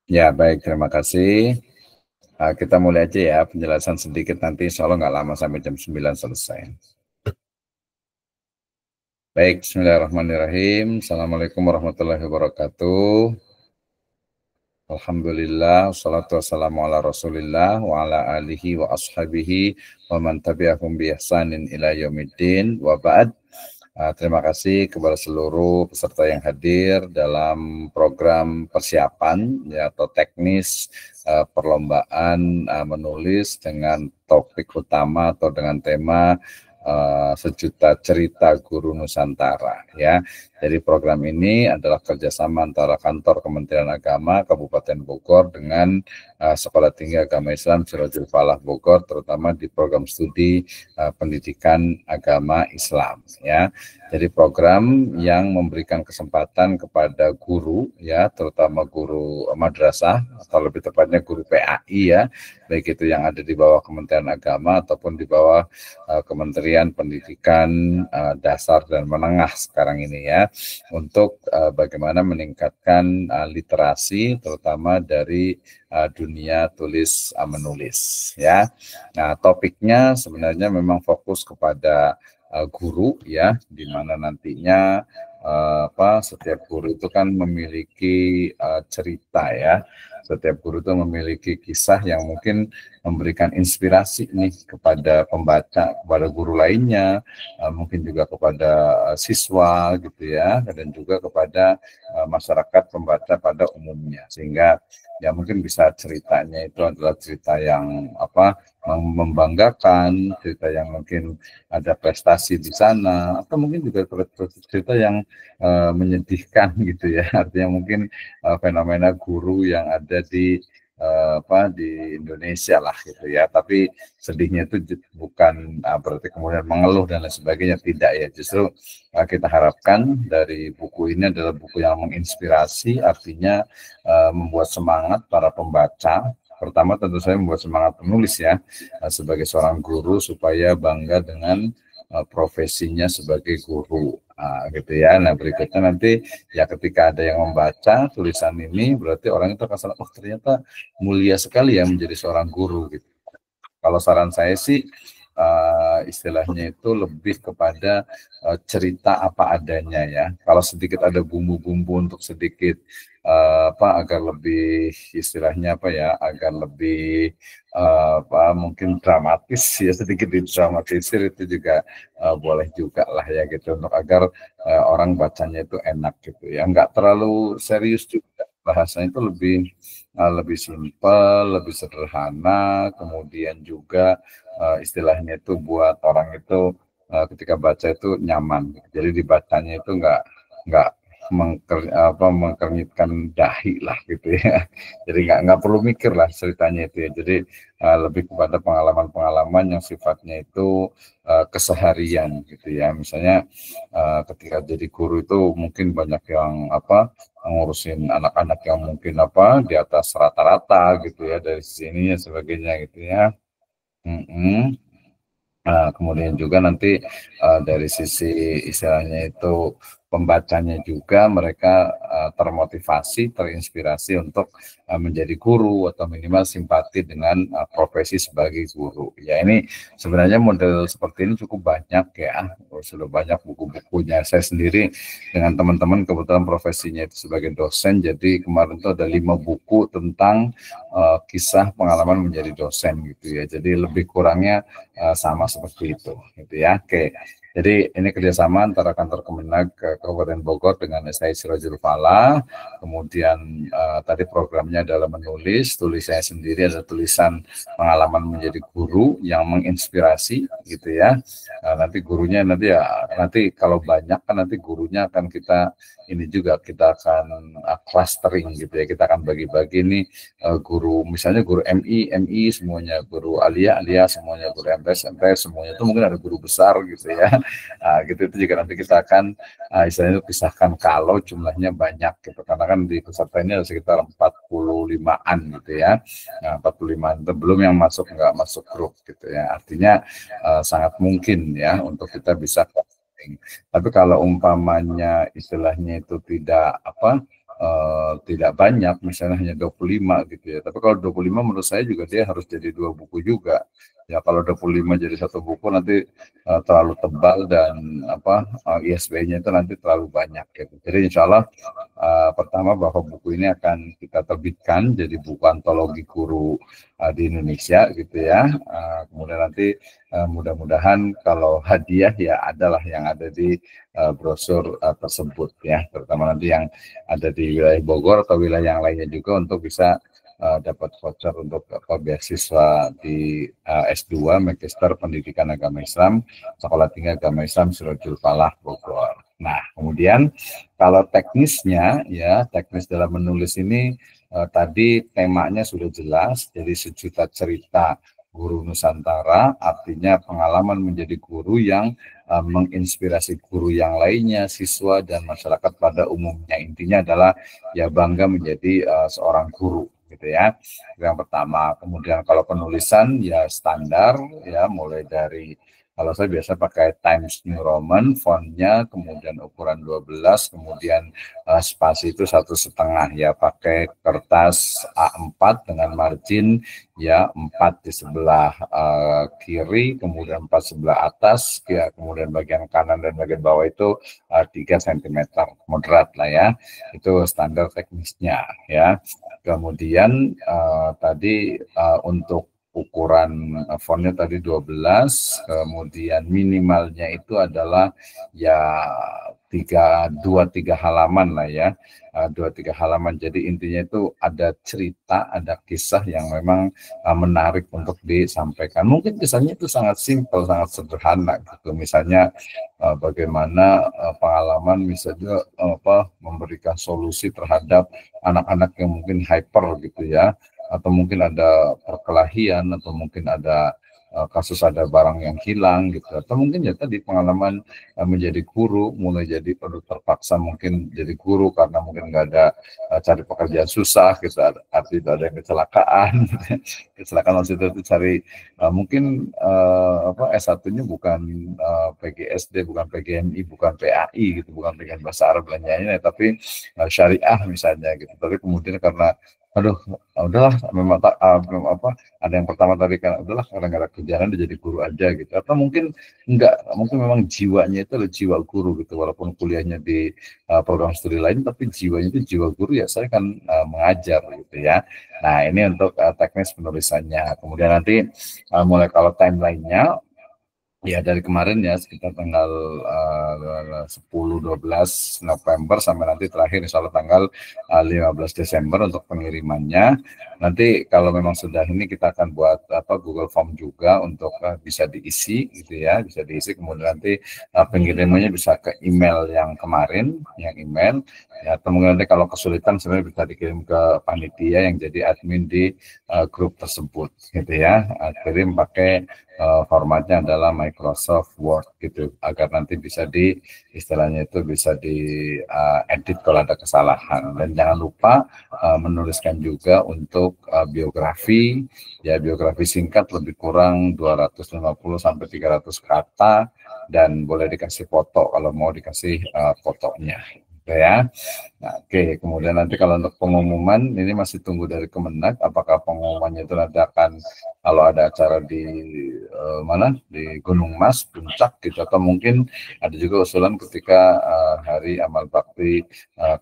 Ya, baik, terima kasih. Kita mulai aja ya, penjelasan sedikit nanti, insya Allah nggak lama sampai jam 9 selesai. Baik, bismillahirrahmanirrahim. Assalamualaikum warahmatullahi wabarakatuh. Alhamdulillah, wassalatu wassalamu ala rasulillah, wa ala alihi wa ashabihi, wa man tabi'ahum bi ihsanin ila yaumiddin, wa ba'd. Terima kasih kepada seluruh peserta yang hadir dalam program persiapan ya, atau teknis perlombaan menulis dengan topik utama atau dengan tema sejuta cerita guru Nusantara ya. Jadi program ini adalah kerjasama antara kantor Kementerian Agama Kabupaten Bogor dengan Sekolah Tinggi Agama Islam Sirajul Falah Bogor, terutama di program studi pendidikan agama Islam ya. Jadi program yang memberikan kesempatan kepada guru ya, terutama guru madrasah atau lebih tepatnya guru PAI ya, baik itu yang ada di bawah Kementerian Agama ataupun di bawah Kementerian Pendidikan Dasar dan Menengah sekarang ini ya, untuk bagaimana meningkatkan literasi terutama dari dunia tulis menulis ya. Nah, topiknya sebenarnya memang fokus kepada guru ya, di mana nantinya setiap guru itu kan memiliki cerita ya. Setiap guru itu memiliki kisah yang mungkin memberikan inspirasi nih kepada pembaca, kepada guru lainnya, mungkin juga kepada siswa gitu ya, dan juga kepada masyarakat pembaca pada umumnya. Sehingga ya mungkin bisa ceritanya itu adalah cerita yang membanggakan, cerita yang mungkin ada prestasi di sana, atau mungkin juga cerita yang menyedihkan gitu ya. Artinya mungkin fenomena guru yang ada di Indonesia lah gitu ya. Tapi sedihnya itu bukan berarti kemudian mengeluh dan lain sebagainya, tidak ya. Justru kita harapkan dari buku ini adalah buku yang menginspirasi, artinya membuat semangat para pembaca. Pertama tentu saya membuat semangat penulis ya, sebagai seorang guru supaya bangga dengan profesinya sebagai guru. Gitu ya. Nah, berikutnya nanti ya ketika ada yang membaca tulisan ini, berarti orang itu akan sadar, oh ternyata mulia sekali ya menjadi seorang guru gitu. Kalau saran saya sih istilahnya itu lebih kepada cerita apa adanya ya. Kalau sedikit ada bumbu-bumbu untuk sedikit agar lebih istilahnya agar lebih mungkin dramatis ya, sedikit didramatisir itu juga boleh juga lah ya gitu, untuk agar orang bacanya itu enak gitu ya, nggak terlalu serius juga, bahasanya itu lebih simpel, lebih sederhana, kemudian juga istilahnya itu buat orang itu ketika baca itu nyaman. Jadi dibacanya itu nggak mengkernyitkan dahi lah gitu ya. Jadi nggak perlu mikir lah ceritanya itu ya. Jadi lebih kepada pengalaman-pengalaman yang sifatnya itu keseharian gitu ya. Misalnya ketika jadi guru itu mungkin banyak yang ngurusin anak-anak yang mungkin di atas rata-rata gitu ya, dari sisi ini dan sebagainya gitu ya. Kemudian juga nanti dari sisi istilahnya itu pembacanya juga mereka termotivasi, terinspirasi untuk menjadi guru atau minimal simpati dengan profesi sebagai guru. Ya, ini sebenarnya model seperti ini cukup banyak ya, sudah banyak buku-bukunya. Saya sendiri dengan teman-teman kebetulan profesinya itu sebagai dosen, jadi kemarin itu ada 5 buku tentang kisah pengalaman menjadi dosen gitu ya. Jadi lebih kurangnya sama seperti itu gitu ya. Oke. Jadi ini kerjasama antara kantor Kemenag Kabupaten Bogor dengan STI Sirajul Falah. Kemudian tadi programnya adalah menulis, tulisannya sendiri ada tulisan pengalaman menjadi guru yang menginspirasi gitu ya. Nanti gurunya nanti kalau banyak kan nanti gurunya akan kita akan clustering gitu ya. Kita akan bagi-bagi nih guru, misalnya guru MI semuanya, guru Alia semuanya, guru MTS semuanya, itu mungkin ada guru besar gitu ya. Gitu itu juga nanti kita akan istilahnya pisahkan kalau jumlahnya banyak gitu, karena kan di peserta ini ada sekitar 45-an gitu ya. 45-an itu belum yang nggak masuk grup gitu ya. Artinya sangat mungkin ya untuk kita bisa. Tapi kalau umpamanya istilahnya itu tidak tidak banyak, misalnya hanya 25 gitu ya. Tapi kalau 25 menurut saya juga dia harus jadi 2 buku juga. Ya kalau 25 jadi 1 buku nanti terlalu tebal dan ISBN-nya itu nanti terlalu banyak gitu. Jadi insya Allah pertama bahwa buku ini akan kita terbitkan jadi buku antologi guru di Indonesia gitu ya. Kemudian nanti mudah-mudahan kalau hadiah ya adalah yang ada di brosur tersebut ya, terutama nanti yang ada di wilayah Bogor atau wilayah yang lainnya juga untuk bisa dapat voucher untuk beasiswa di S2 Magister Pendidikan Agama Islam Sekolah Tinggi Agama Islam Sirajul Falah Bogor. Nah, kemudian kalau teknisnya ya, teknis dalam menulis ini tadi temanya sudah jelas, jadi sejuta cerita guru Nusantara, artinya pengalaman menjadi guru yang menginspirasi guru yang lainnya, siswa dan masyarakat pada umumnya. Intinya adalah ya bangga menjadi seorang guru gitu ya. Yang pertama. Kemudian kalau penulisan ya standar ya, mulai dari kalau saya biasa pakai Times New Roman fontnya, kemudian ukuran 12, kemudian spasi itu 1,5 ya, pakai kertas A4 dengan margin ya 4 di sebelah kiri, kemudian 4 sebelah atas, ya, kemudian bagian kanan dan bagian bawah itu 3 cm, moderat lah ya, itu standar teknisnya ya. Kemudian tadi untuk ukuran fontnya tadi 12, kemudian minimalnya itu adalah ya 2-3 halaman lah ya, 2-3 halaman. Jadi intinya itu ada cerita, ada kisah yang memang menarik untuk disampaikan. Mungkin kisahnya itu sangat simpel, sangat sederhana gitu. Misalnya bagaimana pengalaman misalnya memberikan solusi terhadap anak-anak yang mungkin hyper gitu ya, atau mungkin ada perkelahian, atau mungkin ada kasus ada barang yang hilang gitu, atau mungkin ya tadi pengalaman menjadi guru, mulai jadi terpaksa mungkin jadi guru karena mungkin nggak ada cari pekerjaan susah gitu, artinya ada yang kecelakaan kecelakaan maksudnya itu cari mungkin S1-nya bukan PGSD, bukan PGMI, bukan PAI gitu, bukan dengan bahasa Arab belanjanya, tapi syariah misalnya gitu, tapi kemudian karena aduh udahlah memang ada yang pertama tadi kan udahlah karena nggak ada kerjaan udah jadi guru aja gitu, atau mungkin enggak, mungkin memang jiwanya itu adalah jiwa guru gitu, walaupun kuliahnya di program studi lain tapi jiwanya itu jiwa guru, ya saya kan mengajar gitu ya. Nah ini untuk teknis penulisannya. Kemudian nanti mulai kalau timelinenya ya dari kemarin ya sekitar tanggal 10-12 November sampai nanti terakhir insya Allah tanggal 15 Desember untuk pengirimannya. Nanti kalau memang sudah ini kita akan buat Google Form juga untuk bisa diisi gitu ya, bisa diisi, kemudian nanti pengirimannya bisa ke email yang kemarin, yang email ya, atau mungkin nanti kalau kesulitan sebenarnya bisa dikirim ke panitia yang jadi admin di grup tersebut gitu ya, kirim pakai formatnya adalah Microsoft Word gitu, agar nanti bisa istilahnya itu bisa edit kalau ada kesalahan. Dan jangan lupa menuliskan juga untuk biografi ya, biografi singkat lebih kurang 250 sampai 300 kata, dan boleh dikasih foto kalau mau dikasih fotonya ya. Nah, oke. Kemudian nanti kalau untuk pengumuman ini masih tunggu dari Kemenak, apakah pengumumannya itu nanti akan kalau ada acara di mana di Gunung Mas Puncak gitu, atau mungkin ada juga usulan ketika hari amal bakti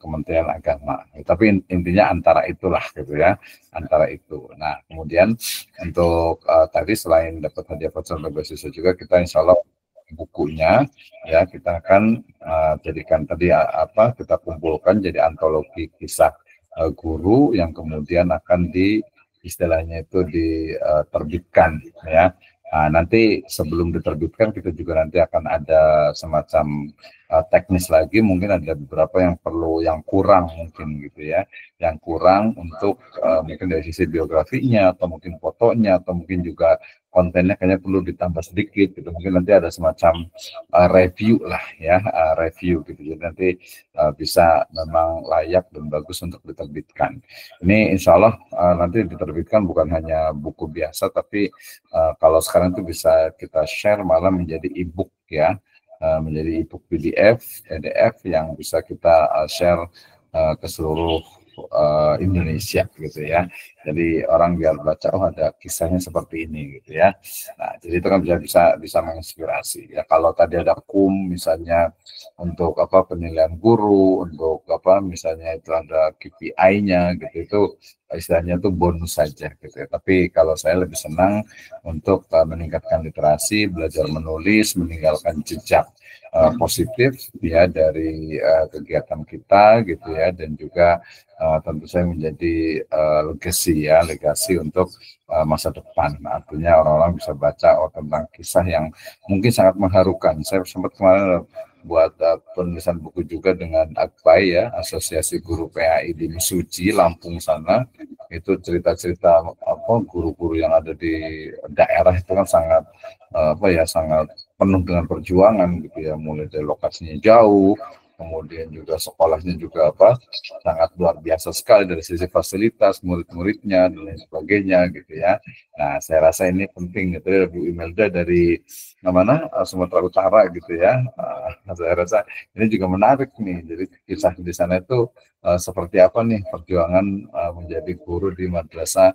Kementerian Agama. Tapi intinya antara itulah gitu ya, antara itu. Nah kemudian untuk tadi selain dapat hadiah voucher beasiswa juga, kita insya Allah bukunya ya kita akan jadikan tadi kita kumpulkan jadi antologi kisah guru yang kemudian akan istilahnya itu diterbitkan ya. Nanti sebelum diterbitkan kita juga nanti akan ada semacam teknis lagi, mungkin ada beberapa yang perlu, yang kurang mungkin gitu ya, yang kurang untuk mungkin dari sisi biografinya atau mungkin fotonya atau mungkin juga kontennya kayaknya perlu ditambah sedikit gitu, mungkin nanti ada semacam review lah ya, review gitu, jadi nanti bisa memang layak dan bagus untuk diterbitkan. Ini insya Allah nanti diterbitkan bukan hanya buku biasa, tapi kalau sekarang itu bisa kita share malah menjadi e-book ya, menjadi e-book PDF yang bisa kita share ke seluruh Indonesia gitu ya. Jadi orang biar baca, oh ada kisahnya seperti ini gitu ya. Nah, jadi itu kan bisa menginspirasi ya. Kalau tadi ada misalnya untuk apa penilaian guru, untuk apa misalnya itu ada KPI-nya gitu, itu istilahnya itu bonus saja gitu ya. Tapi kalau saya lebih senang untuk meningkatkan literasi, belajar menulis, meninggalkan jejak positif ya dari kegiatan kita gitu ya, dan juga tentu saja menjadi legasi untuk masa depan. Artinya orang-orang bisa baca tentang kisah yang mungkin sangat mengharukan. Saya sempat kemarin buat penulisan buku juga dengan AGPAI ya, Asosiasi Guru PAI di Mesuji, Lampung sana. Itu cerita-cerita apa guru-guru yang ada di daerah itu kan sangat sangat penuh dengan perjuangan gitu ya, mulai dari lokasinya jauh, kemudian juga sekolahnya juga sangat luar biasa sekali dari sisi fasilitas, murid-muridnya dan lain sebagainya gitu ya. Nah, saya rasa ini penting gitu ya, Bu Imelda dari mana Sumatera Utara gitu ya. Saya rasa ini juga menarik nih. Jadi kisah di sana itu seperti apa nih perjuangan menjadi guru di madrasah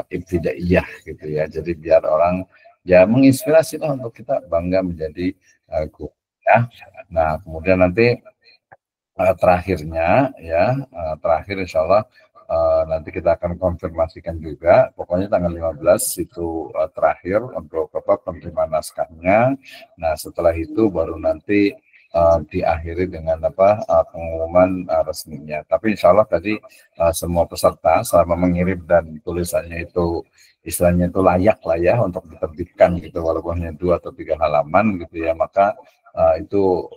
ibtidaiyah gitu ya. Jadi biar orang ya menginspirasi lah untuk kita bangga menjadi guru ya. Nah, kemudian nanti terakhir insya Allah nanti kita akan konfirmasikan juga, pokoknya tanggal 15 itu terakhir untuk penerimaan naskahnya. Nah, setelah itu baru nanti diakhiri dengan pengumuman resminya. Tapi insya Allah tadi semua peserta selama mengirim dan tulisannya itu istilahnya itu layak lah ya untuk diterbitkan gitu, walaupun hanya 2 atau 3 halaman gitu ya, maka itu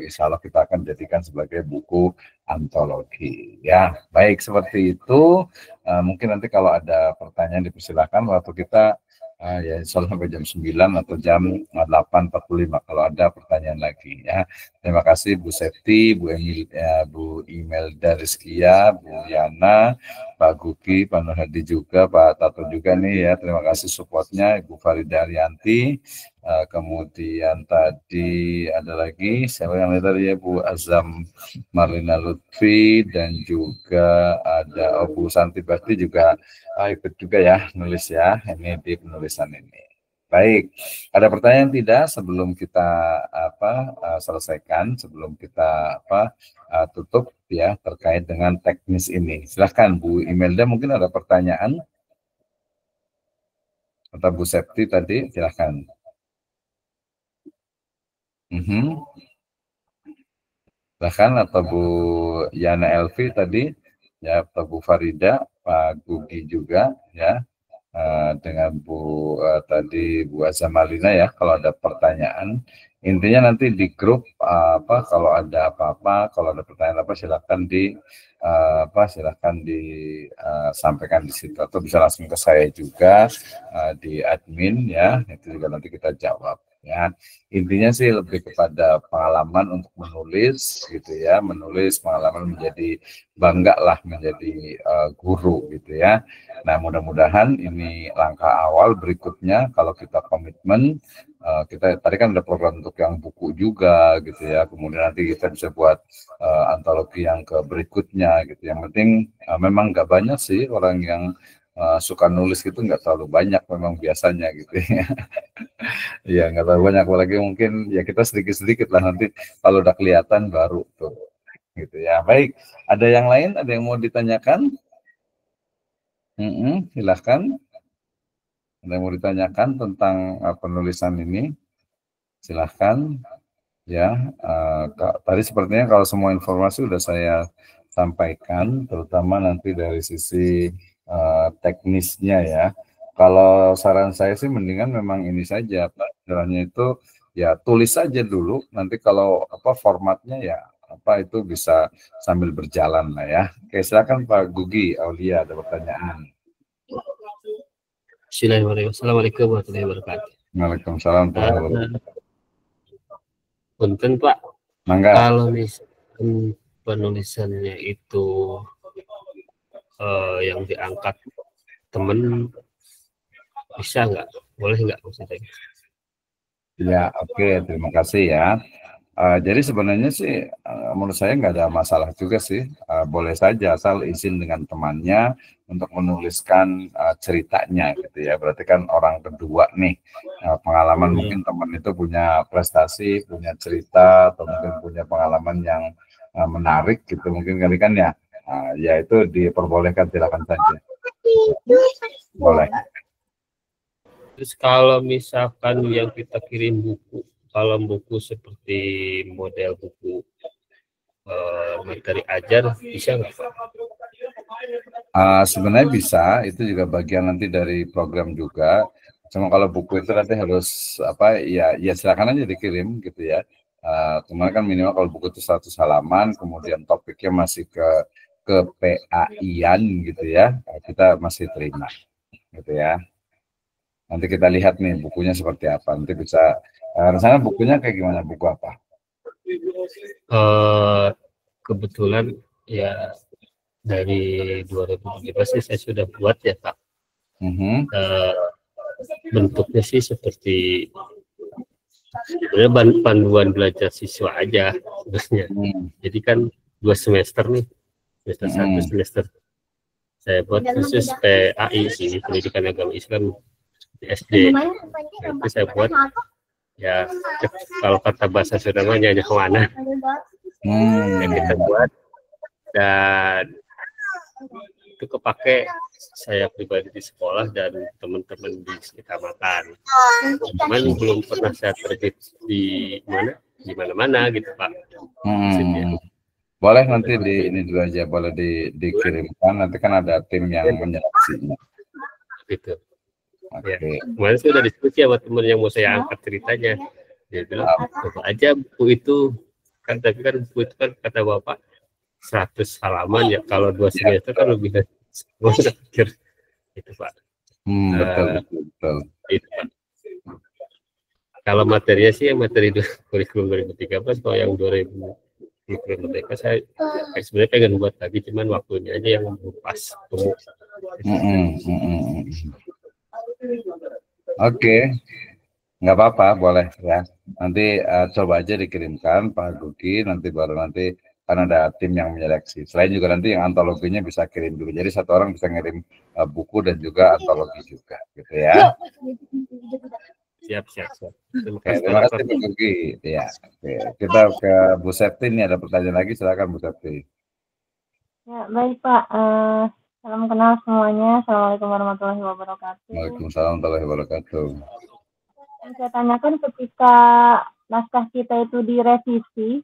insya Allah kita akan jadikan sebagai buku antologi. Ya, baik seperti itu. Mungkin nanti kalau ada pertanyaan dipersilakan, waktu kita ya insya Allah sampai jam 9 atau jam 8.45 kalau ada pertanyaan lagi ya. Terima kasih Bu Septi, Bu Imelda Rizkia, Bu Yana, Pak Guki, Pak Nur Hadi juga, Pak Tato juga nih ya. Terima kasih supportnya, Ibu Farida Arianti. Kemudian tadi ada lagi siapa yang tadi ya, Bu Azam Marlina Lutfi, dan juga ada Bu Santi Bakti juga ikut juga ya nulis ya ini di penulisan ini. Baik, ada pertanyaan tidak sebelum kita selesaikan, sebelum kita tutup ya terkait dengan teknis ini. Silahkan Bu Imelda, mungkin ada pertanyaan atau Bu Septi tadi, silahkan. Bahkan atau Bu Yana Elvi tadi ya, atau Bu Farida, Pak Gugi juga ya, dengan Bu tadi Bu Azamalina ya, kalau ada pertanyaan intinya nanti di grup kalau ada apa-apa, kalau ada pertanyaan silakan disampaikan di situ, atau bisa langsung ke saya juga di admin ya, itu juga nanti kita jawab ya. Intinya sih lebih kepada pengalaman untuk menulis gitu ya, menulis pengalaman menjadi bangga lah menjadi guru gitu ya. Nah, mudah-mudahan ini langkah awal. Berikutnya kalau kita komitmen, kita tadi kan ada program untuk yang buku juga gitu ya, kemudian nanti kita bisa buat antologi yang ke berikutnya gitu. Yang penting memang nggak banyak sih orang yang suka nulis gitu, nggak terlalu banyak memang biasanya gitu ya. Iya, nggak terlalu banyak, apalagi mungkin ya kita sedikit-sedikit lah, nanti kalau udah kelihatan baru tuh gitu ya. Baik, ada yang lain, ada yang mau ditanyakan? Silahkan. Ada yang mau ditanyakan tentang penulisan ini? Silahkan. Ya, tadi sepertinya kalau semua informasi sudah saya sampaikan, terutama nanti dari sisi teknisnya ya. Kalau saran saya sih mendingan memang ini saja, Pak. Caranya itu ya tulis saja dulu. Nanti kalau formatnya ya itu bisa sambil berjalan lah ya. Oke, silakan Pak Gugi Aulia, ada pertanyaan. Assalamualaikum warahmatullahi wabarakatuh. Waalaikumsalam warahmatullahi wabarakatuh. Punten Pak, Mangga. kalau misalkan penulisannya itu yang diangkat temen, bisa nggak? Boleh nggak maksudnya? Ya, oke, terima kasih ya. Jadi sebenarnya sih menurut saya nggak ada masalah juga sih boleh saja asal izin dengan temannya untuk menuliskan ceritanya gitu ya. Berarti kan orang kedua nih, pengalaman mungkin teman itu punya prestasi, punya cerita, atau mungkin punya pengalaman yang menarik gitu mungkin kali kan ya. Ya itu diperbolehkan, silakan saja. Boleh. Terus kalau misalkan yang kita kirim buku, kalau buku seperti model buku materi ajar, bisa nggak Pak? Sebenarnya bisa, itu juga bagian nanti dari program juga. Cuma kalau buku itu nanti harus ya silakan aja dikirim gitu ya. Kemarin kan minimal kalau buku itu 100 halaman, kemudian topiknya masih ke PAI-an gitu ya, kita masih terima gitu ya. Nanti kita lihat nih bukunya seperti apa. Nanti bisa rencana bukunya kayak gimana, buku apa? Kebetulan ya dari 2017 saya sudah buat ya Pak. Bentuknya sih seperti sebenarnya panduan belajar siswa aja sebenarnya. Jadi kan 2 semester nih, semester 1 semester saya buat khusus PAI sih, pendidikan agama Islam di SD. Itu saya buat ya kalau kata bahasa Sundanya nyawana. Yang kita buat dan itu kepake saya pribadi di sekolah dan teman-teman di kecamatan. Cuman belum pernah saya terbit di mana-mana gitu Pak. Boleh nanti ini dulu aja, boleh dikirimkan. Nanti kan ada tim yang menyeleksinya. Gitu. Ya. Kemarin saya sudah diskusi sama teman yang mau saya angkat ceritanya. Dia bilang coba aja buku itu kan, tapi kan buku itu kan kata Bapak 100 halaman ya, kalau 2 semester kan lebih dari pikir itu Pak. Betul. Itu, Pak. Kalau materinya sih yang materi kurikulum 2013, kalau yang 2000 kurikulum Merdeka saya sebenarnya pengen buat lagi, cuman waktunya aja yang pas. Oke. Nggak apa-apa, boleh ya. Nanti coba aja dikirimkan Pak Duki, nanti baru nanti kan ada tim yang menyeleksi. Selain juga nanti yang antologinya bisa kirim dulu. Jadi satu orang bisa ngirim buku dan juga antologi juga, gitu ya. Siap. Terima kasih Pak Duki. Ya, oke. Kita ke Bu Septi nih, ada pertanyaan lagi, silakan Bu Septi. Ya, baik Pak. Salam kenal semuanya. Assalamualaikum warahmatullahi wabarakatuh. Waalaikumsalam warahmatullahi wabarakatuh. Yang saya tanyakan, ketika naskah kita itu direvisi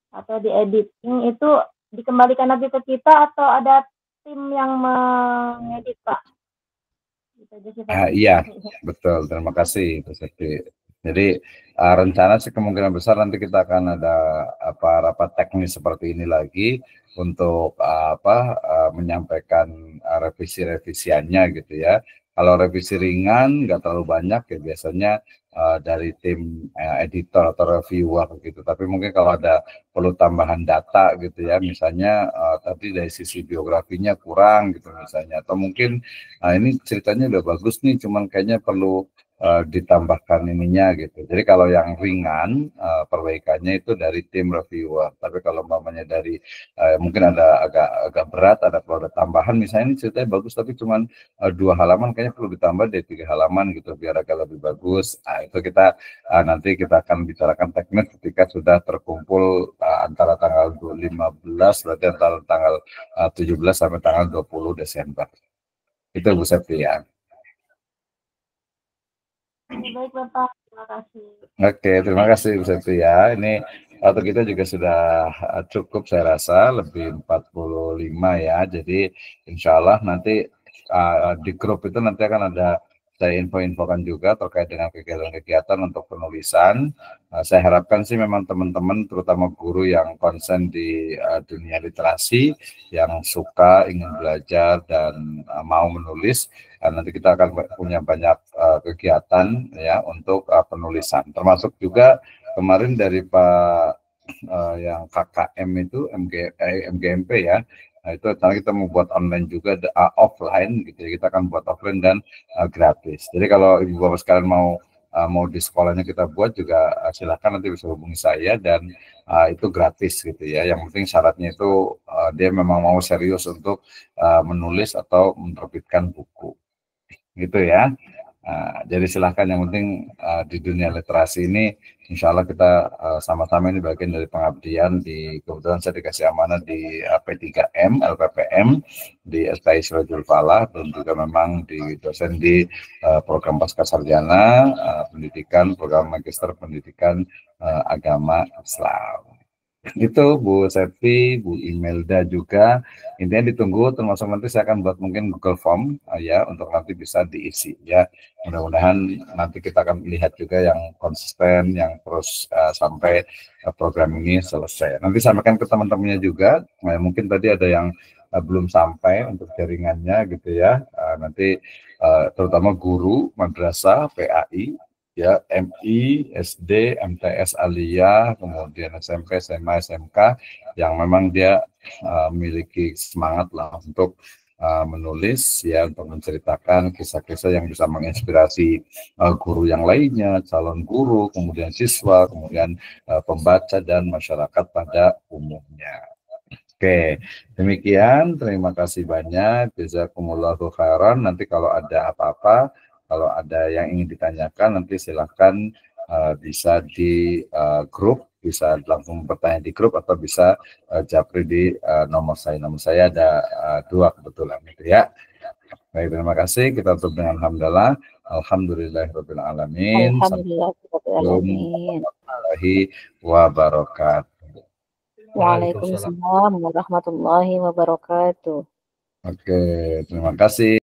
atau diediting, itu dikembalikan lagi ke kita atau ada tim yang mengedit Pak? Iya, betul. Terima kasih Bu Septi. Jadi rencana sih kemungkinan besar nanti kita akan ada rapat teknis seperti ini lagi untuk menyampaikan revisi-revisiannya gitu ya. Kalau revisi ringan nggak terlalu banyak ya biasanya dari tim editor atau reviewer gitu. Tapi mungkin kalau ada perlu tambahan data gitu ya, misalnya tadi dari sisi biografinya kurang gitu misalnya, atau mungkin ini ceritanya udah bagus nih, cuman kayaknya perlu ditambahkan ininya gitu. Jadi kalau yang ringan perbaikannya itu dari tim reviewer. Tapi kalau umpamanya dari mungkin ada agak berat, perlu ada tambahan. Misalnya ini ceritanya bagus tapi cuman 2 halaman, kayaknya perlu ditambah dari 3 halaman gitu biar agak lebih bagus. Itu kita nanti kita akan bicarakan teknis ketika sudah terkumpul antara tanggal 15 berarti antara tanggal 17 sampai tanggal 20 Desember. Itu Bu Septi ya. Baik Bapak, terima kasih. Oke, terima kasih Bu Septi ya. Ini waktu kita juga sudah cukup saya rasa, lebih 45 ya. Jadi insya Allah nanti di grup itu nanti akan ada saya info-infokan juga terkait dengan kegiatan-kegiatan untuk penulisan. Saya harapkan sih memang teman-teman terutama guru yang konsen di dunia literasi, yang suka, ingin belajar dan mau menulis, nanti kita akan punya banyak kegiatan ya untuk penulisan. Termasuk juga kemarin dari Pak yang KKM itu MGMP ya. Nah, itu karena kita mau buat online juga offline gitu ya, kita akan buat offline dan gratis. Jadi kalau ibu bapak sekalian mau di sekolahnya kita buat juga silakan, nanti bisa hubungi saya dan itu gratis gitu ya. Yang penting syaratnya itu dia memang mau serius untuk menulis atau menerbitkan buku, gitu ya. Jadi silahkan, yang penting di dunia literasi ini insya Allah kita sama-sama ini bagian dari pengabdian. Kebetulan saya dikasih amanah di P3M, LPPM, di STI Sirajul Falah, dan juga memang di dosen di program Pascasarjana pendidikan, program magister pendidikan agama Islam. Itu Bu Septi, Bu Imelda juga. Intinya ditunggu, termasuk nanti saya akan buat mungkin Google Form ya, untuk nanti bisa diisi ya. Mudah-mudahan nanti kita akan lihat juga yang konsisten, yang terus sampai program ini selesai. Nanti sampaikan ke teman-temannya juga. Mungkin tadi ada yang belum sampai untuk jaringannya gitu ya. Nanti terutama guru madrasah, PAI, ya, MI, SD, MTS, Aliyah, kemudian SMP, SMA, SMK, yang memang dia memiliki semangat lah untuk menulis ya, untuk menceritakan kisah-kisah yang bisa menginspirasi guru yang lainnya, calon guru, kemudian siswa, kemudian pembaca dan masyarakat pada umumnya. Oke, demikian. Terima kasih banyak. Jazakumullahu khairan. Nanti kalau ada apa-apa, kalau ada yang ingin ditanyakan, nanti silahkan bisa di grup, bisa langsung bertanya di grup, atau bisa japri di nomor saya. Nomor saya ada 2 kebetulan itu ya. Baik, terima kasih. Kita tutup dengan alhamdulillah. Alhamdulillahirabbil alamin. Alhamdulillahirobbilalamin. Warahmatullahi wabarakatuh. Waalaikumsalam warahmatullahi wabarakatuh. Oke, terima kasih.